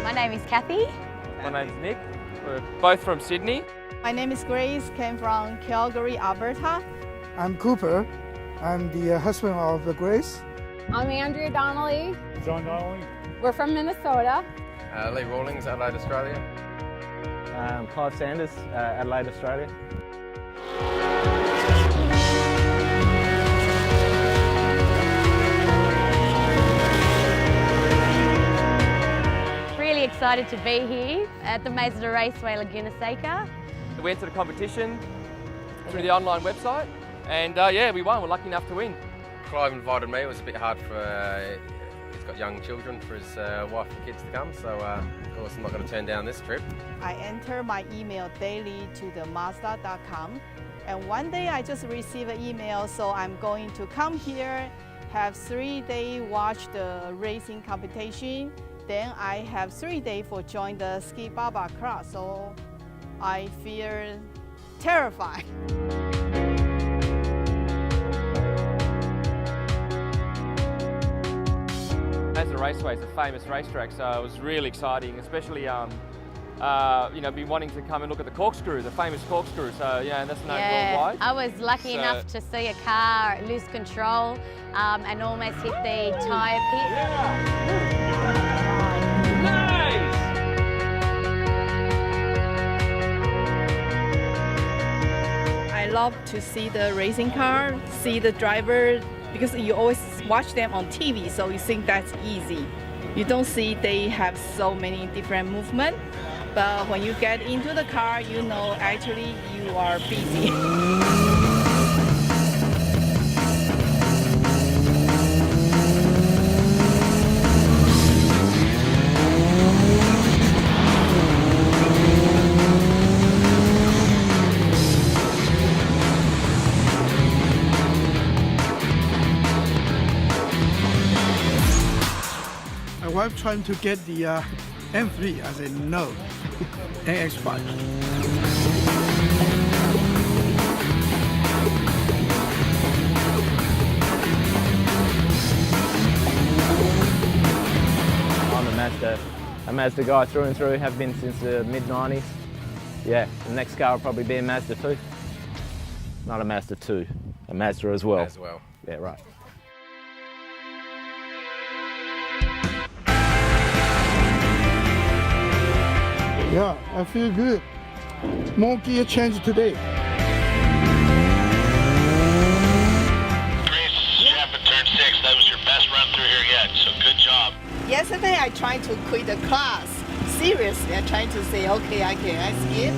My name is Kathy. My name's Nick. We're both from Sydney. My name is Grace, came from Calgary, Alberta. I'm Cooper. I'm the husband of Grace. I'm Andrea Donnelly. John Donnelly. We're from Minnesota. Lee Rawlings, Adelaide, Australia. Clive Sanders, Adelaide, Australia. Really excited to be here at the Mazda Raceway Laguna Seca. We entered a competition through the online website and yeah, we won. We're lucky enough to win. Clive invited me. It was a bit hard for, he's got young children, for his wife and kids to come, so of course I'm not going to turn down this trip. I enter my email daily to the Mazda.com, and one day I just received an email, so I'm going to come here, have 3 days watch the racing competition. Then I have 3 days for join the ski baba class, so I feel terrified. Mazda Raceway is a famous racetrack, so it was really exciting, especially been wanting to come and look at the corkscrew, the famous corkscrew. So yeah, that's known worldwide. I was lucky enough to see a car lose control and almost hit the tyre pit. Yeah. I love to see the racing car, see the driver, because you always watch them on TV, so you think that's easy. You don't see they have so many different movements, but when you get into the car, you know actually you are busy. My wife trying to get the M3. I said no, NX5. I'm a Mazda guy through and through, have been since the mid-90s. Yeah, the next car will probably be a Mazda 2. Not a Mazda 2, a Mazda as well. As well. Yeah, right. Yeah, I feel good. More gear change today. Grace, you haven't turned 6. That was your best run through here yet, so good job. Yesterday I tried to quit the class. Seriously, I tried to say, okay, I skip.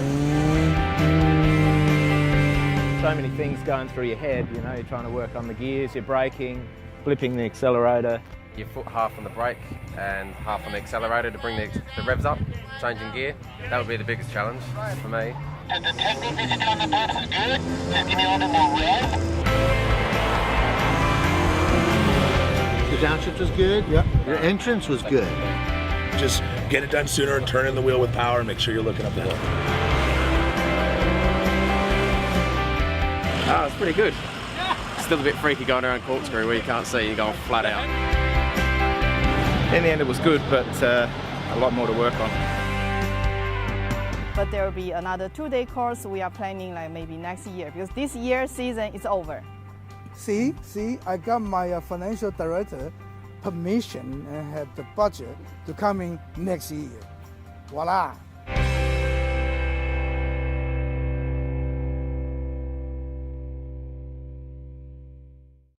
So many things going through your head, you know, you're trying to work on the gears, you're braking, flipping the accelerator. Your foot half on the brake and half on the accelerator to bring the revs up, changing gear. That would be the biggest challenge for me. Did the technique that you did on the box is good? Just give me a little bit more rev. The downshift was good. Yeah. Your entrance was good. Just get it done sooner and turn in the wheel with power and make sure you're looking up the hill. Oh, it's pretty good. Still a bit freaky going around corkscrew where you can't see, you're going flat out. In the end it was good, but a lot more to work on. But there will be another 2-day course we are planning like maybe next year, because this year season is over. See, I got my financial director permission and have the budget to come in next year. Voila!